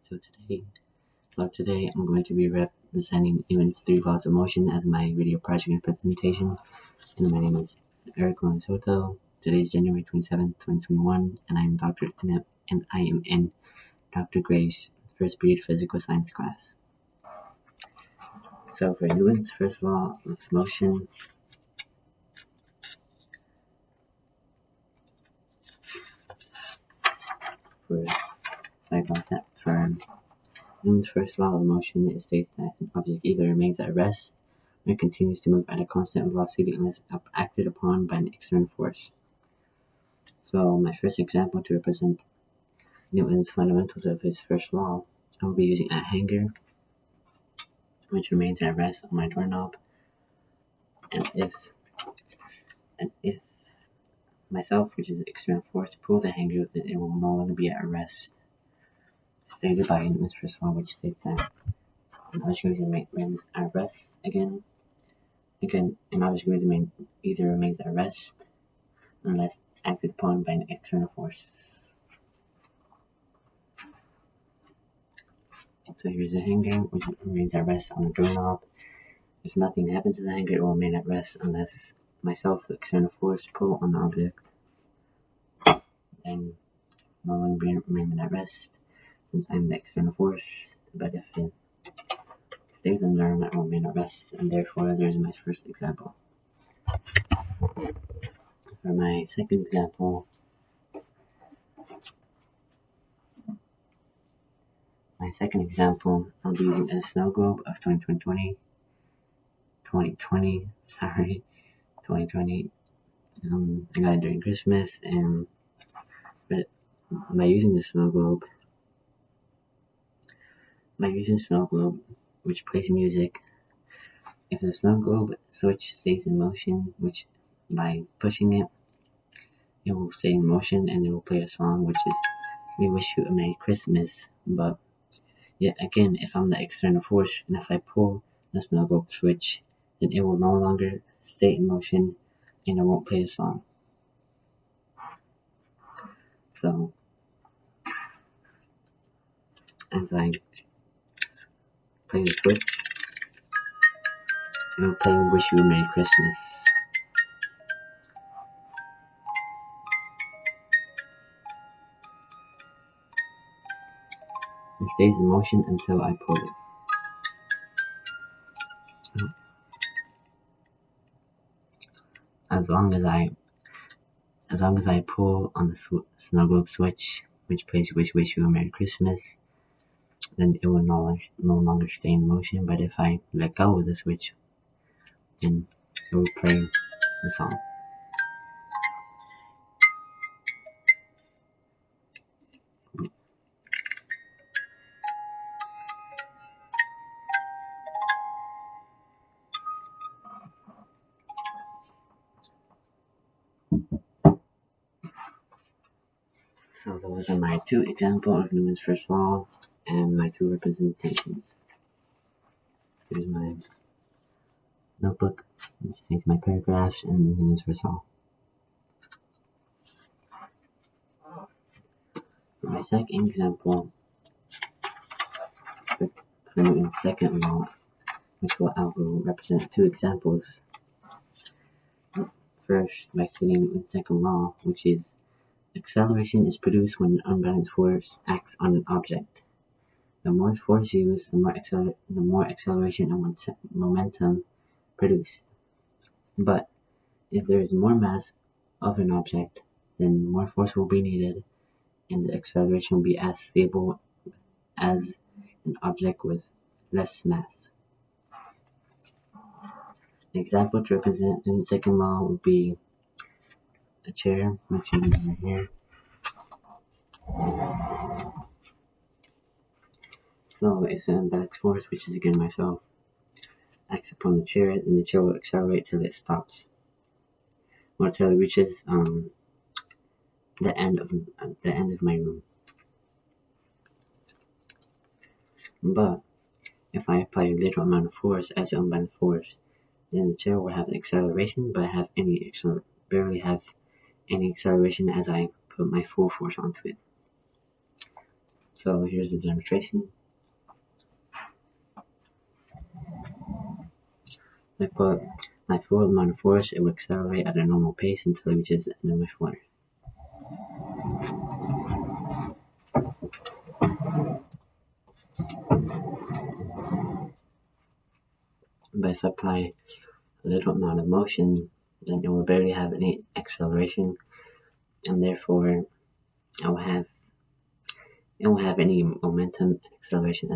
So today I'm going to be representing Newton's three laws of motion as my video project and presentation. And my name is Ornelas-Soto. Today is January 27th, 2021, and I am in Dr. Gray's first period physical science class. So for Newton's first law of motion, for Newton's first law of motion, it states that an object either remains at rest or continues to move at a constant velocity unless acted upon by an external force. So my first example to represent Newton's fundamentals of his first law, I will be using a hanger, which remains at rest on my doorknob, and if myself, which is the external force, pull the hanger, then it will no longer be at rest. Stated by Newton's first law, which states that an object remains at rest again, an object either remains at rest unless acted upon by an external force. So here's the hanger, which remains at rest on the doorknob. If nothing happens to the hanger, it will remain at rest unless myself, the external force, pull on the object, then no longer remain at rest since I'm the external force. But if it stays in the room, it will remain at rest, and therefore there's my first example. For my second example, I'll be using a snow globe of 2020. I got it during Christmas, but by using the snow globe, which plays music, if the snow globe switch stays in motion, which by pushing it, it will stay in motion and it will play a song, which is "We Wish You a Merry Christmas." But yet again, if I'm the external force and if I pull the snow globe switch, then it will no longer stay in motion and it won't play a song. So as I play the switch, it will play "We Wish You a Merry Christmas." It stays in motion until I pull it. As long as I pull on the snow globe switch, which plays "Wish You a Merry Christmas," then it will no longer stay in motion. But if I let go of the switch, then it will play the song. So those are my two examples of Newton's first law and my two representations. Here's my notebook, which takes my paragraphs and Newton's first law. For my second example, for Newton's second law, I will represent two examples. First, by stating Newton's second law, which is acceleration is produced when an unbalanced force acts on an object. The more force used, the more acceleration and momentum produced. But if there is more mass of an object, then more force will be needed, and the acceleration will be as stable as an object with less mass. An example to represent the second law would be a chair, which is right here. So if an unbalanced force, which is again myself, acts upon the chair, then the chair will accelerate till it stops, or till it reaches the end of my room. But if I apply a little amount of force as an unbalanced force, then the chair will have acceleration, but barely have any acceleration as I put my full force onto it. So here's the demonstration. I put my full amount of force, it will accelerate at a normal pace until it reaches the end of my floor. But if I apply a little amount of motion, then it will barely have any acceleration, and therefore it won't have any momentum and acceleration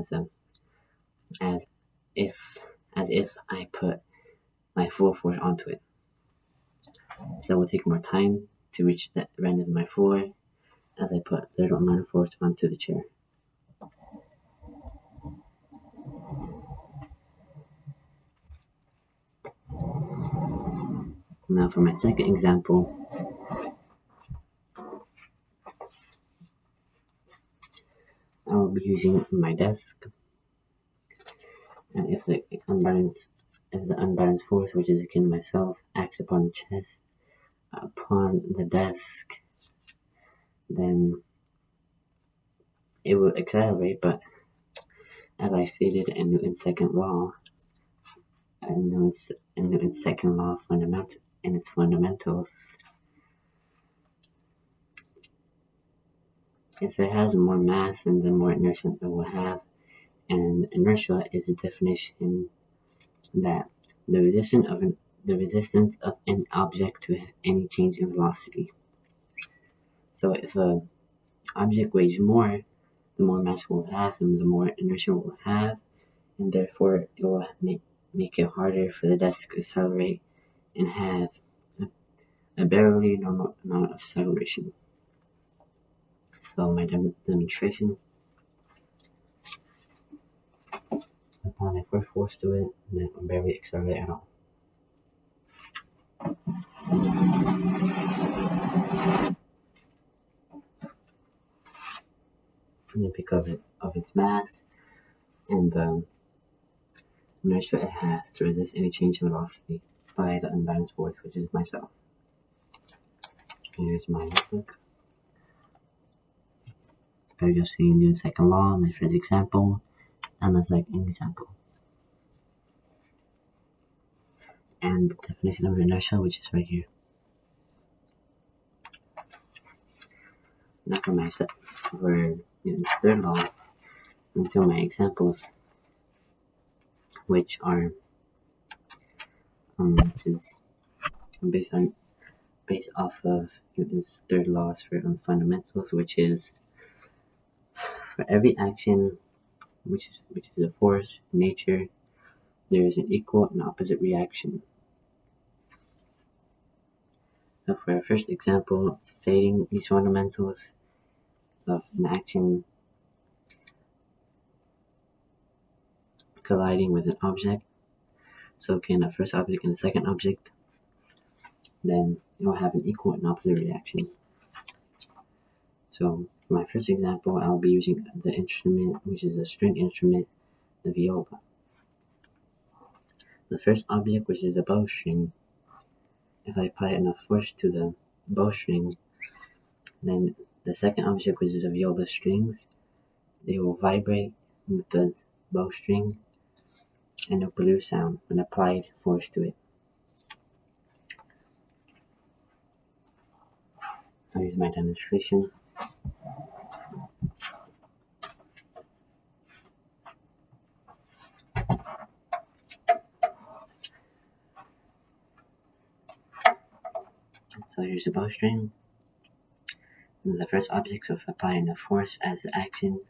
as if I put my full force onto it. So it will take more time to reach the end of my floor as I put little amount of force onto the chair. Now for my second example, I will be using my desk, and if the unbalanced force, which is akin to myself, acts upon the chest, upon the desk, then it will accelerate. But as I stated in Newton's second law, Newton's second law in its fundamentals, if it has more mass, then the more inertia it will have. And inertia is a definition that the resistance of an object to any change in velocity. So if an object weighs more, the more mass it will have and the more inertia it will have, and therefore it will make it harder for the desk to accelerate and have a barely normal amount of acceleration. So my demonstration, apply my first force to it, and then barely accelerate at all. And then because of its mass and the inertia it has to resist any change in velocity by the unbalanced force, which is myself. Here's my notebook. I've just seen the second law, my first example, and my second example. And the definition of inertia, which is right here. Now for the third law, until my examples, which are is based off of Newton's third laws for fundamentals, which is for every action which is a force in nature, there is an equal and opposite reaction. So for our first example, stating these fundamentals of an action colliding with an object, so can a first object and a second object, then it will have an equal and opposite reaction. So for my first example, I'll be using the instrument, which is a string instrument, the viola. The first object, which is a bowstring, if I apply enough force to the bowstring, then the second object, which is the viola strings, they will vibrate with the bowstring and they'll produce sound when applied force to it. So here's my demonstration. So here's the bowstring. This is the first object, so if I apply enough force as the action,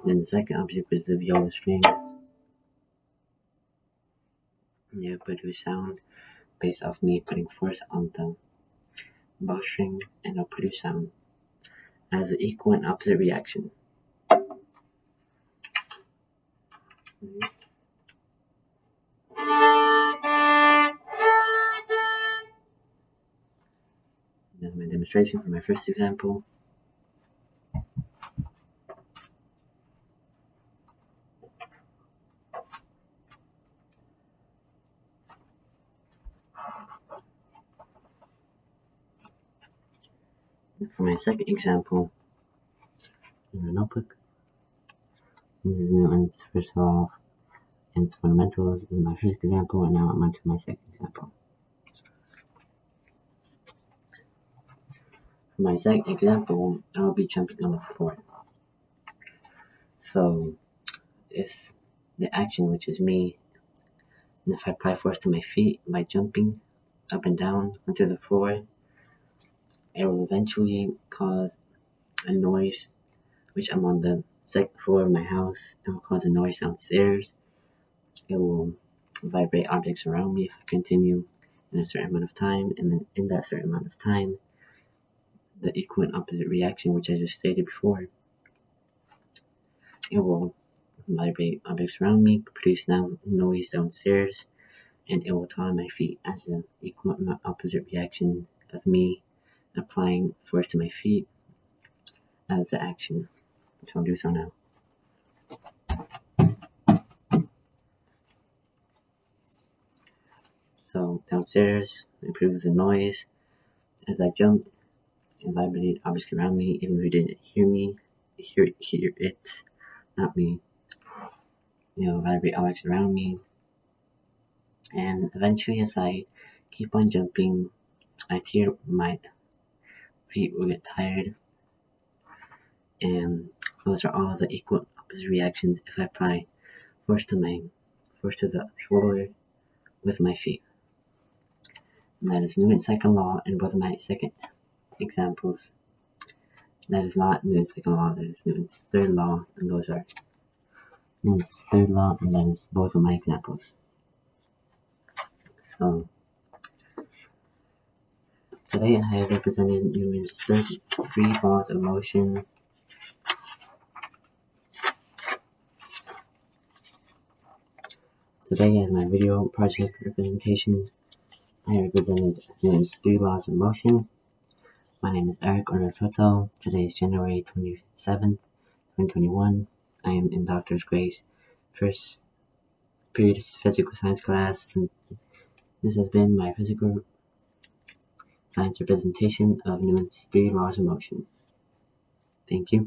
then the second object was the viola string. And they'll produce sound based off me putting force on the bowstring, and they'll produce sound as an equal and opposite reaction. That's my demonstration for my first example. For my second example, in a notebook. This is Newton's first law and its fundamentals. This is my first example, and now I'm on to my second example. For my second example, I'll be jumping on the floor. So, if the action, which is me, and if I apply force to my feet by jumping up and down onto the floor, it will eventually cause a noise, which I'm on the second floor of my house. It will cause a noise downstairs. It will vibrate objects around me if I continue in a certain amount of time, and then in that certain amount of time, the equal and opposite reaction, which I just stated before, it will vibrate objects around me, produce noise downstairs, and it will taunt my feet as an equal and opposite reaction of me applying force to my feet as the action, which I'll do so now. So downstairs, it produces a noise as I jumped and vibrated objects around me, even if you didn't hear it, not me. Vibrate objects around me, and eventually, as I keep on jumping, I fear my feet will get tired, and those are all the equal and opposite reactions if I apply force to the floor with my feet. And that is Newton's second law in both of my second examples. That is not Newton's second law, that is Newton's third law, and those are Newton's third law, and that is both of my examples. So, today I have represented Newton's 3 laws of motion. Today as my video project representation, I represented Newton's 3 laws of motion. My name is Eric Ornelas-Soto. Today is January 27th, 2021. I am in Dr. Gray's first period physical science class, and this has been my physical science representation of Newton's 3 laws of motion. Thank you.